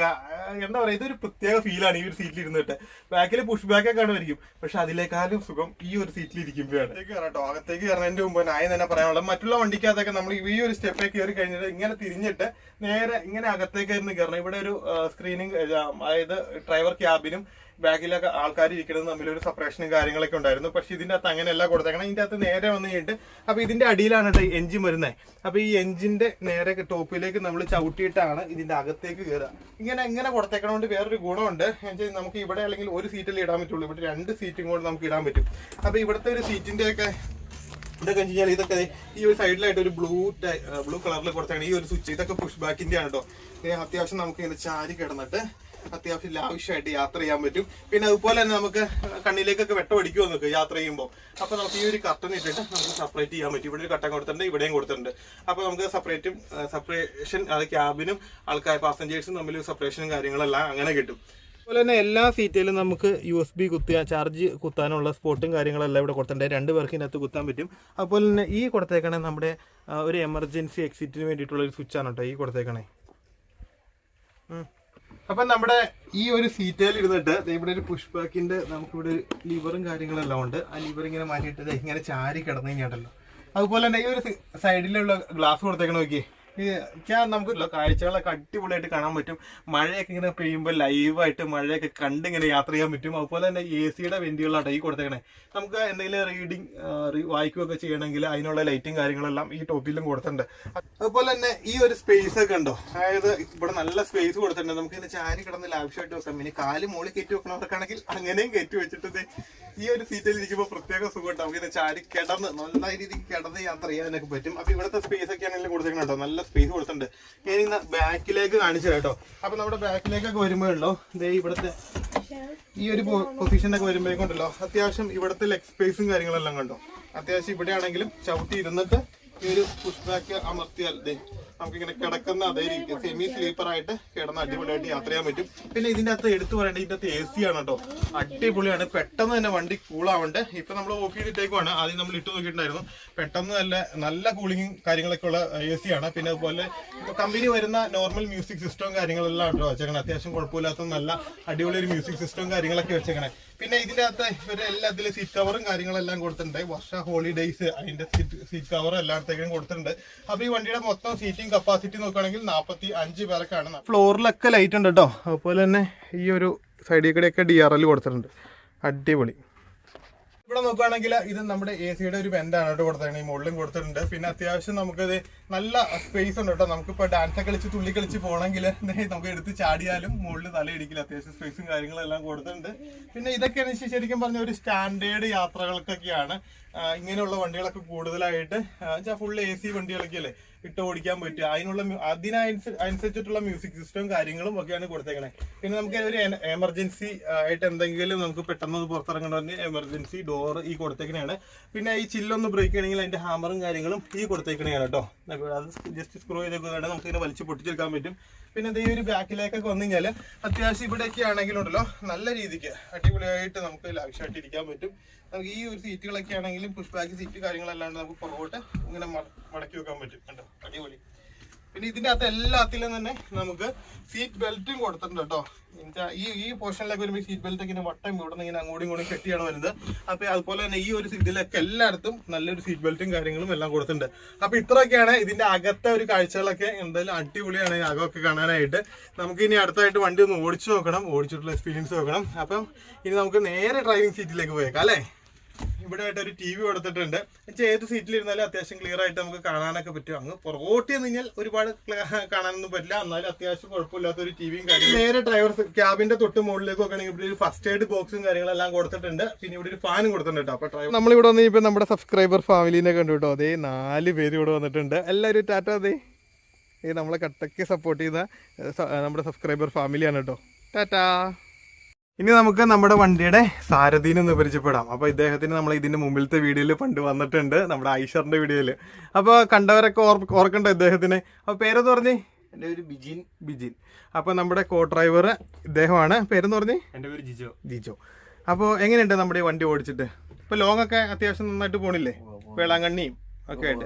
എന്താ പറയാ, ഇതൊരു പ്രത്യേക ഫീലാണ് ഈ ഒരു സീറ്റിൽ ഇരുന്നിട്ട്. ബാക്കിൽ പുഷ് ബാക്ക് ഒക്കെ കാണുമായിരിക്കും, പക്ഷെ അതിലേക്കാളും സുഖം ഈ ഒരു സീറ്റിൽ ഇരിക്കുമ്പോഴാണ്. കേട്ടോ അകത്തേക്ക് കയറുന്നതിന്റെ മുമ്പ് ഞാൻ തന്നെ പറയാനുള്ളത്, മറ്റുള്ള വണ്ടിക്കകത്തൊക്കെ നമ്മൾ ഈ ഒരു സ്റ്റെപ്പേ കയറി കഴിഞ്ഞിട്ട് ഇങ്ങനെ തിരിഞ്ഞിട്ട് നേരെ ഇങ്ങനെ അകത്തേക്ക് ഇരുന്ന് കയറണം. ഇവിടെ ഒരു സ്ക്രീനിങ്, അതായത് ഡ്രൈവർ ക്യാബിനും ബാക്കിലൊക്കെ ആൾക്കാർ ഇരിക്കുന്നത് തമ്മിലൊരു സെപ്പറേഷനും കാര്യങ്ങളൊക്കെ ഉണ്ടായിരുന്നു. പക്ഷെ ഇതിന്റെ അകത്ത് അങ്ങനെയല്ല കൊടുത്തേക്കണം. ഇതിന്റെ അകത്ത് നേരെ വന്നു കഴിഞ്ഞിട്ട് അപ്പൊ ഇതിന്റെ അടിയിലാണ് കേട്ടോ എഞ്ചിൻ വരുന്നത്. അപ്പൊ ഈ എഞ്ചിന്റെ നേരെ ടോപ്പിലേക്ക് നമ്മൾ ചവിട്ടിയിട്ടാണ് ഇതിന്റെ അകത്തേക്ക് കയറുക. ഇങ്ങനെ കൊടുത്തേക്കണോണ്ട് വേറൊരു ഗുണമുണ്ട്. നമുക്ക് ഇവിടെ അല്ലെങ്കിൽ ഒരു സീറ്റിൽ ഇടാൻ പറ്റുള്ളൂ, ഇവിടെ 2 സീറ്റും കൂടെ നമുക്ക് ഇടാൻ പറ്റും. അപ്പൊ ഇവിടുത്തെ ഒരു സീറ്റിന്റെ ഒക്കെ ഇതൊക്കെ വെച്ചാൽ ഇതൊക്കെ ഈ ഒരു സൈഡിലായിട്ട് ഒരു ബ്ലൂ കളറിൽ കൊടുത്തേക്കണം. ഈ ഒരു സ്വിച്ച് ഇതൊക്കെ പുഷ് ബാക്കിന്റെ ആണ് കേട്ടോ. അത്യാവശ്യം നമുക്ക് ഇങ്ങനെ ചാരി കിടന്നിട്ട് അത്യാവശ്യം ലാവിഷായിട്ട് യാത്ര ചെയ്യാൻ പറ്റും. പിന്നെ അതുപോലെ തന്നെ നമുക്ക് കണ്ണിലേക്കൊക്കെ വെട്ടമടിക്കുമോ നോക്കുക യാത്ര ചെയ്യുമ്പോൾ. അപ്പൊ നമുക്ക് ഈ ഒരു കർട്ടൻ ഇട്ടിട്ട് നമുക്ക് സെപ്പറേറ്റ് ചെയ്യാൻ പറ്റും. ഇവിടെ ഒരു കട്ടൻ കൊടുത്തിട്ടുണ്ട്, ഇവിടെയും കൊടുത്തിട്ടുണ്ട്. അപ്പൊ നമുക്ക് സെപ്പറേഷൻ അത് ക്യാബിനും ആൾക്കാർ പാസഞ്ചേഴ്സും തമ്മിൽ സെപ്പറേഷനും കാര്യങ്ങളെല്ലാം അങ്ങനെ കിട്ടും. അതുപോലെ തന്നെ എല്ലാ സീറ്റിലും നമുക്ക് USB ചാർജ് കുത്താനുള്ള സ്പോട്ടും കാര്യങ്ങളെല്ലാം ഇവിടെ കൊടുത്തിട്ടുണ്ട്. 2 പേർക്ക് ഇതിനകത്ത് കുത്താൻ പറ്റും. അതുപോലെ തന്നെ ഈ കൊടുത്തേക്കണേ നമ്മുടെ ഒരു എമർജൻസി എക്സിറ്റിന് വേണ്ടിയിട്ടുള്ള ഒരു സ്വിച്ച് ആണ് കേട്ടോ ഈ കൊടുത്തേക്കണേ. അപ്പൊ നമ്മുടെ ഈ ഒരു സീറ്റിൽ ഇരുന്നിട്ട് ഇവിടെ ഒരു പുഷ് ബാക്കിന്റെ നമുക്കിവിടെ ലിവറും കാര്യങ്ങളെല്ലാം ഉണ്ട്. ആ ലിവർ ഇങ്ങനെ മാറ്റിയിട്ട് ഇങ്ങനെ ചാരി കിടന്നു കഴിഞ്ഞാണ്ടല്ലോ. അതുപോലെ തന്നെ ഈ ഒരു സൈഡിലുള്ള ഗ്ലാസ് കൊടുത്തേക്കണ നോക്കി, നമുക്ക് കാഴ്ചകളൊക്കെ അടിപൊളിയായിട്ട് കാണാൻ പറ്റും. മഴയൊക്കെ ഇങ്ങനെ പെയ്യുമ്പോൾ ലൈവായിട്ട് മഴയൊക്കെ കണ്ടിങ്ങനെ യാത്ര ചെയ്യാൻ പറ്റും. അതുപോലെ തന്നെ AC-യുടെ വെന്റുകളാണ് ഈ കൊടുത്തേക്കണേ. നമുക്ക് എന്തെങ്കിലും റീഡിങ് വായിക്കുകയൊക്കെ ചെയ്യണമെങ്കിൽ അതിനുള്ള ലൈറ്റും കാര്യങ്ങളെല്ലാം ഈ ടോപ്പിലും കൊടുത്തിട്ടുണ്ട്. അതുപോലെ തന്നെ ഈ ഒരു സ്പേസ് ഒക്കെ ഉണ്ടോ, അതായത് ഇവിടെ നല്ല സ്പേസ് കൊടുത്തിട്ടുണ്ട്. നമുക്ക് ഇതിന് ചാരി കിടന്ന് ലാവിഷായിട്ട് വെക്കാം. ഇനി കാല് മുകളിൽ കയറ്റി വെക്കണവർക്കാണെങ്കിൽ അങ്ങനെയും കയറ്റി വെച്ചിട്ട് ഈ ഒരു സീറ്റിൽ ഇരിക്കുമ്പോൾ പ്രത്യേക സുഖമുണ്ട്. നമുക്ക് ഇത് ചാരി കിടന്ന് നല്ല രീതിക്ക് കിടന്ന് യാത്ര ചെയ്യാനൊക്കെ പറ്റും. അപ്പൊ ഇവിടുത്തെ സ്പേസ് ഒക്കെ ആണെങ്കിലും കൊടുത്തേക്കണം കേട്ടോ, നല്ല സ്പേസ് കൊടുത്തിട്ടുണ്ട്. ഞാൻ ഇന്ന് ബാക്കിലേക്ക് കാണിച്ചു കേട്ടോ. അപ്പൊ നമ്മുടെ ബാക്കിലേക്കൊക്കെ വരുമ്പോഴല്ലോ ഇവിടുത്തെ ഈ ഒരു പൊസിഷനൊക്കെ വരുമ്പോഴേക്കുണ്ടല്ലോ അത്യാവശ്യം ഇവിടുത്തെ ലെഗ് സ്പേസും കാര്യങ്ങളെല്ലാം കണ്ടോ. അത്യാവശ്യം ഇവിടെ ആണെങ്കിലും ചവിട്ടി ഇരുന്നിട്ട് ഈ ഒരു പുഷ് ബാക്ക് അമർത്തിയാൽ നമുക്കിങ്ങനെ കിടക്കുന്ന അതേ രീതി സെമി സ്ലീപ്പർ ആയിട്ട് കിടന്ന് അടിപൊളിയായിട്ട് യാത്ര ചെയ്യാൻ പറ്റും. പിന്നെ ഇതിന്റെ അകത്ത് എടുത്തു പറയേണ്ടത് ഇതിന്റെ അകത്ത് AC ആണ് കേട്ടോ, അടിപൊളിയാണ്. പെട്ടെന്ന് തന്നെ വണ്ടി കൂളാവുണ്ട്. ഇപ്പൊ നമ്മൾ ഓഫ് ചെയ്തിട്ടേക്കുവാണ്, ആദ്യം നമ്മൾ ഇട്ട് നോക്കിയിട്ടുണ്ടായിരുന്നു. പെട്ടെന്ന് നല്ല കൂളിങ്ങും കാര്യങ്ങളൊക്കെ ഉള്ള AC ആണ്. പിന്നെ അതുപോലെ കമ്പനി വരുന്ന നോർമൽ മ്യൂസിക് സിസ്റ്റവും കാര്യങ്ങളെല്ലാം കേട്ടോ വെച്ചേക്കണം. അത്യാവശ്യം കുഴപ്പമില്ലാത്ത നല്ല അടിപൊളി ഒരു മ്യൂസിക് സിസ്റ്റവും കാര്യങ്ങളൊക്കെ വെച്ചേക്കണേ. പിന്നെ ഇതിന്റെ അകത്ത് ഇവര് എല്ലാത്തിലും സീറ്റ് കവറും കാര്യങ്ങളെല്ലാം കൊടുത്തിട്ടുണ്ട്. വർഷ ഹോളിഡേയ്സ് അതിന്റെ സീറ്റ് കവർ എല്ലായിടത്തേക്കും കൊടുത്തിട്ടുണ്ട്. അപ്പൊ ഈ വണ്ടിയുടെ മൊത്തം സീറ്റിംഗ് കപ്പാസിറ്റി നോക്കുകയാണെങ്കിൽ 45 പേർക്കാണ്. ഫ്ലോറിലൊക്കെ ലൈറ്റ് ഉണ്ട് കേട്ടോ. അതുപോലെ തന്നെ ഈ ഒരു സൈഡിൽ കൂടെയൊക്കെ DRL കൊടുത്തിട്ടുണ്ട്, അടിപൊളി. ഇവിടെ നോക്കുകയാണെങ്കിൽ ഇത് നമ്മുടെ AC-യുടെ ഒരു വെന്റാണ് കേട്ടോ കൊടുത്തേക്കണേ. ഈ മുകളിലും കൊടുത്തിട്ടുണ്ട്. പിന്നെ അത്യാവശ്യം നമുക്കത് നല്ല സ്പേസ് ഉണ്ട് കേട്ടോ. നമുക്കിപ്പോൾ ഡാൻസ് കളിച്ച് തുള്ളി കളിച്ച് പോകണമെങ്കിൽ നമുക്ക് എടുത്ത് ചാടിയാലും മുകളിൽ തലയിടിക്കില്ല. അത്യാവശ്യം സ്പേസും കാര്യങ്ങളെല്ലാം കൊടുത്തിട്ടുണ്ട്. പിന്നെ ഇതൊക്കെയാണ് ശരിക്കും പറഞ്ഞ ഒരു സ്റ്റാൻഡേർഡ് യാത്രകൾക്കൊക്കെയാണ് ഇങ്ങനെയുള്ള വണ്ടികളൊക്കെ കൂടുതലായിട്ട് ഫുൾ AC വണ്ടികളൊക്കെ അല്ലേ ഇട്ട് ഓടിക്കാൻ പറ്റുക. അതിനനുസരിച്ചിട്ടുള്ള മ്യൂസിക് സിസ്റ്റവും കാര്യങ്ങളും ഒക്കെയാണ് കൊടുത്തേക്കണേ. പിന്നെ നമുക്ക് ഒരു എമർജൻസി ആയിട്ട് എന്തെങ്കിലും നമുക്ക് പെട്ടെന്ന് പുറത്തിറങ്ങണമെന്ന് എമർജൻസി ഡോർ ഈ കൊടുത്തേക്കണയാണ്. പിന്നെ ഈ ചില്ലൊന്ന് ബ്രേക്ക് ചെയ്യണമെങ്കിൽ അതിന്റെ ഹാമറും കാര്യങ്ങളും ഈ കൊടുത്തേക്കണയാണ് കേട്ടോ. അത് ജസ്റ്റ് സ്ക്രൂ ചെയ്തേക്കുന്നതാണ്, നമുക്ക് ഇതിനെ വലിച്ച് പൊട്ടിച്ചെടുക്കാൻ പറ്റും. പിന്നെ ഈ ഒരു ബാക്കിലേക്കൊക്കെ വന്നു കഴിഞ്ഞാൽ അത്യാവശ്യം ഇവിടെയൊക്കെ ആണെങ്കിലുണ്ടല്ലോ നല്ല രീതിക്ക് അടിപൊളിയായിട്ട് നമുക്ക് ലാവിഷായിട്ട് ഇരിക്കാൻ പറ്റും. നമുക്ക് ഈ ഒരു സീറ്റുകളൊക്കെ ആണെങ്കിലും പുഷ് ബാക്ക് സീറ്റ് കാര്യങ്ങളല്ലാണ്ട് നമുക്ക് പുറകോട്ട് ഇങ്ങനെ മടക്കി വെക്കാൻ പറ്റും കേട്ടോ, അടിപൊളി. പിന്നെ ഇതിന്റെ അകത്ത് എല്ലാത്തിലും തന്നെ നമുക്ക് സീറ്റ് ബെൽറ്റും കൊടുത്തിട്ടുണ്ട് കേട്ടോ. ഈ പോർഷനിലൊക്കെ വരുമ്പോൾ സീറ്റ് ബെൽറ്റ് ഒക്കെ വട്ടം ഇവിടെ ഇങ്ങനെ അങ്ങോട്ടും ഇങ്ങോട്ടും കെട്ടിയാണ് വരുന്നത്. അപ്പൊ അതുപോലെ തന്നെ ഈ ഒരു ഇതിലൊക്കെ എല്ലായിടത്തും നല്ലൊരു സീറ്റ് ബെൽറ്റും കാര്യങ്ങളും എല്ലാം കൊടുത്തിട്ടുണ്ട്. അപ്പൊ ഇത്രയൊക്കെയാണ് ഇതിന്റെ അകത്തെ ഒരു കാഴ്ചകളൊക്കെ. എന്തായാലും അടിപൊളിയാണ് ഈ അകമൊക്കെ കാണാനായിട്ട്. നമുക്ക് ഇനി അടുത്തായിട്ട് വണ്ടി ഒന്ന് ഓടിച്ചു നോക്കണം, ഓടിച്ചിട്ടുള്ള എക്സ്പീരിയൻസ് നോക്കണം. അപ്പം ഇനി നമുക്ക് നേരെ ഡ്രൈവിംഗ് സീറ്റിലേക്ക് പോയേക്കാം അല്ലേ. ഇവിടെ ആയിട്ട് ഒരു TV കൊടുത്തിട്ടുണ്ട്. ഏത് സീറ്റിലിരുന്നാലും അത്യാവശ്യം ക്ലിയർ ആയിട്ട് നമുക്ക് കാണാനൊക്കെ പറ്റും. അങ്ങ് പുറകോട്ട് കഴിഞ്ഞാൽ ഒരുപാട് കാണാനൊന്നും പറ്റില്ല, എന്നാലും അത്യാവശ്യം കുഴപ്പമില്ലാത്ത ഒരു TVയും കാര്യം. നേരെ ഡ്രൈവർ ക്യാബിന്റെ തൊട്ട് മുകളിലേക്ക് നോക്കുകയാണെങ്കിൽ ഇവിടെ ഒരു ഫസ്റ്റ് എയ്ഡ് ബോക്സും കാര്യങ്ങളെല്ലാം കൊടുത്തിട്ടുണ്ട്. പിന്നെ ഇവിടെ ഒരു ഫാനും കൊടുത്തിട്ടുണ്ട്. അപ്പൊ ഡ്രൈവർ നമ്മളിവിടെ വന്ന് ഇപ്പൊ നമ്മുടെ സബ്സ്ക്രൈബർ ഫാമിലിനെ കണ്ടു കേട്ടോ. അതേ 4 പേര് ഇവിടെ വന്നിട്ടുണ്ട്. എല്ലാവരും ടാറ്റ. അതേ നമ്മളെ കട്ടയ്ക്ക് സപ്പോർട്ട് ചെയ്ത നമ്മുടെ സബ്സ്ക്രൈബർ ഫാമിലിയാണ് കേട്ടോ. ടാറ്റാ. ഇനി നമുക്ക് നമ്മുടെ വണ്ടിയുടെ സാരഥീനെ ഒന്ന് പരിചയപ്പെടാം. അപ്പൊ ഇദ്ദേഹത്തിന് നമ്മൾ ഇതിന്റെ മുമ്പിലത്തെ വീഡിയോയിൽ പണ്ട് വന്നിട്ടുണ്ട്, നമ്മുടെ ഐഷറിന്റെ വീഡിയോയില്. അപ്പൊ കണ്ടവരൊക്കെ ഓർക്കണ്ടോ ഇദ്ദേഹത്തിന്? അപ്പൊ പേരെന്ന് പറഞ്ഞേ?
എന്റെ പേര്
ബിജിൻ. അപ്പൊ നമ്മുടെ കോ ഡ്രൈവർ ഇദ്ദേഹമാണ്. പേരെന്ന് പറഞ്ഞേ?
എന്റെ പേര് ജിജോ.
അപ്പൊ എങ്ങനെയുണ്ട് നമ്മുടെ ഈ വണ്ടി ഓടിച്ചിട്ട്? ഇപ്പൊ ലോങ് ഒക്കെ അത്യാവശ്യം നന്നായിട്ട് പോണില്ലേ? വേളാങ്കണ്ണിയും ഒക്കെ ആയിട്ട്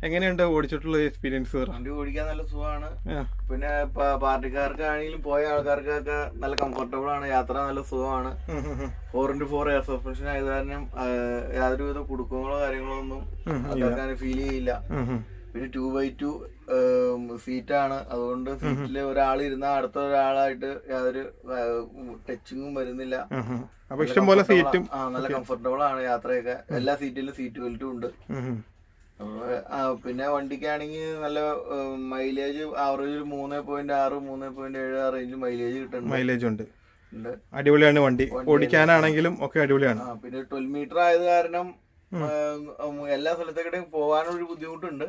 എങ്ങനെയുണ്ട് ഓടിച്ചിട്ടുള്ള എക്സ്പീരിയൻസ്?
വണ്ടി ഓടിക്കാൻ നല്ല സുഖമാണ്. പിന്നെ പാർട്ടിക്കാർക്കാണെങ്കിലും പോയ ആൾക്കാർക്കൊക്കെ നല്ല കംഫർട്ടബിൾ ആണ്. യാത്ര നല്ല സുഖമാണ്. 4x4 എയർ സസ്പെൻഷൻ ആയത് കാരണം യാതൊരുവിധ കുടുക്കങ്ങളോ കാര്യങ്ങളോ ഒന്നും ഫീൽ ചെയ്യില്ല. പിന്നെ 2x2 സീറ്റാണ്. അതുകൊണ്ട് സീറ്റില് ഒരാൾ ഇരുന്നാൽ അടുത്ത ഒരാളായിട്ട് യാതൊരു ടച്ചിങ്ങും വരുന്നില്ല.
അപ്പൊ ഇഷ്ടംപോലെ സീറ്റും
നല്ല കംഫർട്ടബിൾ ആണ് യാത്രയൊക്കെ. എല്ലാ സീറ്റിലും സീറ്റ് ബെൽറ്റും ഉണ്ട്. പിന്നെ വണ്ടിക്കാണെങ്കിൽ നല്ല മൈലേജ് ആവറേജ് ഒരു 3.6 3.7 ആ റേഞ്ചിൽ മൈലേജ് കിട്ടുന്നുണ്ട്.
മൈലേജ് ഉണ്ട്. അടിപൊളിയാണ് വണ്ടി, ഓടിക്കാനാണെങ്കിലും ഒക്കെ അടിപൊളിയാണ്.
പിന്നെ 12 മീറ്റർ ആയത് കാരണം എല്ലാ സ്ഥലത്തേക്കും പോകാനൊരു ബുദ്ധിമുട്ടുണ്ട്.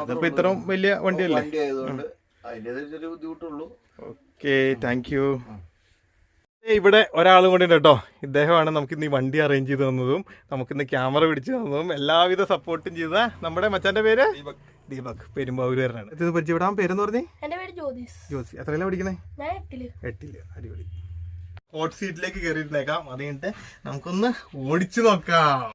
അതിപ്പോ ഇത്രയും വലിയ വണ്ടി
ആയതുകൊണ്ട് അതിൻ്റെതായൊരു ബുദ്ധിമുട്ടുള്ളൂ.
Okay, thank you. ഇവിടെ ഒരാളും കൂടി ഉണ്ട് കേട്ടോ. ഇദ്ദേഹമാണ് നമുക്കിന്ന് ഈ വണ്ടി അറേഞ്ച് ചെയ്ത് തന്നതും നമുക്കിന്ന് ക്യാമറ പിടിച്ചു തന്നതും എല്ലാവിധ സപ്പോർട്ടും ചെയ്ത നമ്മുടെ മച്ചാന്റെ പേര് ദീപക്, പെരുമ്പാവൂരുകാരനാണ്. ഇത് പരിചയപ്പെടാൻ പേരെന്ന് പറഞ്ഞേ? ജ്യോതി. എത്രയല്ല പഠിക്കണേ? 8ല്. അടിപൊളി. ഹോട്ട് സീറ്റിലേക്ക് കയറിയിരുന്നേക്കാം. അത് കഴിഞ്ഞിട്ട് നമുക്കൊന്ന് ഓടിച്ചു നോക്കാം.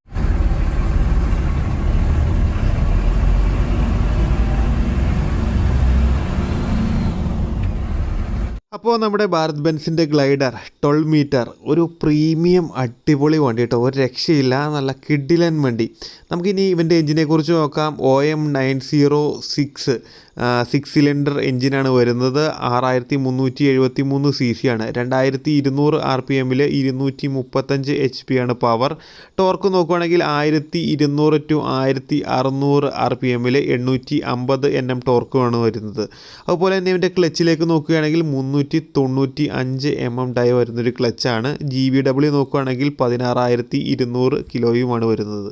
അപ്പോൾ നമ്മുടെ ഭാരത് ബെൻസിൻ്റെ ഗ്ലൈഡർ 12 മീറ്റർ ഒരു പ്രീമിയം അടിപൊളി വണ്ടി കേട്ടോ, ഒരു രക്ഷയില്ല, നല്ല കിഡിലൻ വണ്ടി. നമുക്കിനി ഇവൻ്റെ എഞ്ചിനെ കുറിച്ച് നോക്കാം. OM906 6 സിലിണ്ടർ എഞ്ചിനാണ് വരുന്നത്. 6373 cc ആണ്. 2200 RPM 235 HP ആണ് പവർ. ടോർക്ക് നോക്കുകയാണെങ്കിൽ 1200 to 1600 RPM 850 Nm ടോർക്കുമാണ് വരുന്നത്. അതുപോലെ തന്നെ ഇവൻ്റെ ക്ലച്ചിലേക്ക് നോക്കുകയാണെങ്കിൽ 395 mm ഡയ വരുന്നൊരു ക്ലച്ചാണ്. GVW നോക്കുകയാണെങ്കിൽ 16200 കിലോയുമാണ് വരുന്നത്.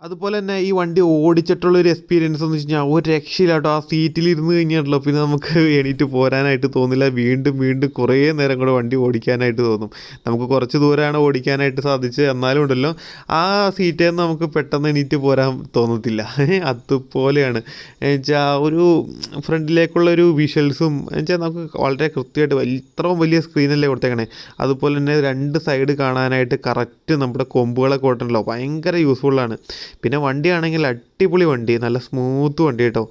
അതുപോലെ തന്നെ ഈ വണ്ടി ഓടിച്ചിട്ടുള്ളൊരു എക്സ്പീരിയൻസ് എന്ന് വെച്ച് കഴിഞ്ഞാൽ ഒരു രക്ഷയില്ല കേട്ടോ. ആ സീറ്റിൽ ഇരുന്ന് കഴിഞ്ഞാണല്ലോ പിന്നെ നമുക്ക് എണീറ്റ് പോരാനായിട്ട് തോന്നില്ല. വീണ്ടും വീണ്ടും കുറേ നേരം കൂടെ വണ്ടി ഓടിക്കാനായിട്ട് തോന്നും. നമുക്ക് കുറച്ച് ദൂരമാണ് ഓടിക്കാനായിട്ട് സാധിച്ചത്, എന്നാലും ഉണ്ടല്ലോ ആ സീറ്റിൽ നിന്ന് നമുക്ക് പെട്ടെന്ന് എണീറ്റ് പോരാൻ തോന്നത്തില്ല. അതുപോലെയാണ് എന്നുവെച്ചാൽ ഒരു ഫ്രണ്ടിലേക്കുള്ളൊരു വിഷ്വൽസും എന്നുവെച്ചാൽ നമുക്ക് വളരെ കൃത്യമായിട്ട് ഇത്രയും വലിയ സ്ക്രീനല്ലേ കൊടുത്തേക്കണേ. അതുപോലെ തന്നെ 2 സൈഡ് കാണാനായിട്ട് കറക്റ്റ് നമ്മുടെ കൊമ്പുകളൊക്കെ ഓട്ടണല്ലോ, ഭയങ്കര യൂസ്ഫുള്ളാണ്. പിന്നെ വണ്ടിയാണെങ്കിൽ അടിപൊളി വണ്ടി, നല്ല സ്മൂത്ത് വണ്ടി കേട്ടോ.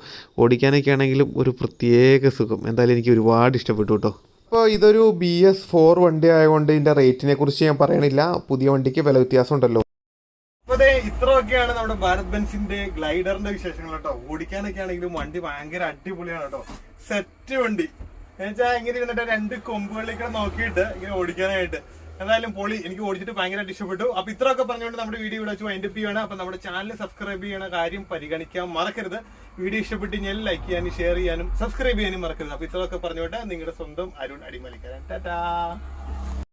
ഓടിക്കാനൊക്കെ ആണെങ്കിലും ഒരു പ്രത്യേക സുഖം. എന്തായാലും എനിക്ക് ഒരുപാട് ഇഷ്ടപ്പെട്ടു കേട്ടോ. അപ്പോൾ ഇതൊരു BS4 വണ്ടി ആയതുകൊണ്ട് ഇതിൻ്റെ റേറ്റിനെ കുറിച്ച് ഞാൻ പറയണില്ല. പുതിയ വണ്ടിക്ക് വില വ്യത്യാസം ഉണ്ടല്ലോ. അപ്പോൾ അതെ, ഇത്രയൊക്കെയാണ് നമ്മുടെ ഭാരത് ബെൻസിന്റെ ഗ്ലൈഡറിന്റെ വിശേഷങ്ങൾ കേട്ടോ. ഓടിക്കാനൊക്കെ ആണെങ്കിലും വണ്ടി ഭയങ്കര അടിപൊളിയാണ് കേട്ടോ. സെറ്റ് വണ്ടി എന്നുവെച്ചാൽ ഇങ്ങനെ ഇരുന്നിട്ട് 2 കൊമ്പുകളിലേക്ക് നോക്കിയിട്ട് ഇങ്ങനെ ഓടിക്കാനായിട്ട് എന്തായാലും പൊളി. എനിക്ക് ഓടിച്ചിട്ട് ഭയങ്കരമായിട്ട് ഇഷ്ടപ്പെട്ടു. അപ്പൊ ഇത്രയൊക്കെ പറഞ്ഞുകൊണ്ട് നമ്മുടെ വീഡിയോ ഇവിടെ വെച്ച് വൈൻഡപ്പ് ചെയ്യണം. അപ്പൊ നമ്മുടെ ചാനൽ സബ്സ്ക്രൈബ് ചെയ്യണ കാര്യം പരിഗണിക്കാൻ മറക്കരുത്. വീഡിയോ ഇഷ്ടപ്പെട്ട് കഴിഞ്ഞാൽ ലൈക്ക് ചെയ്യാനും ഷെയർ ചെയ്യാനും സബ്സ്ക്രൈബ് ചെയ്യാനും മറക്കരുത്. അപ്പൊ ഇത്രയൊക്കെ പറഞ്ഞുകൊണ്ട് നിങ്ങളുടെ സ്വന്തം അരുൺ അടിമലിക്കാരൻ. ടാറ്റാ.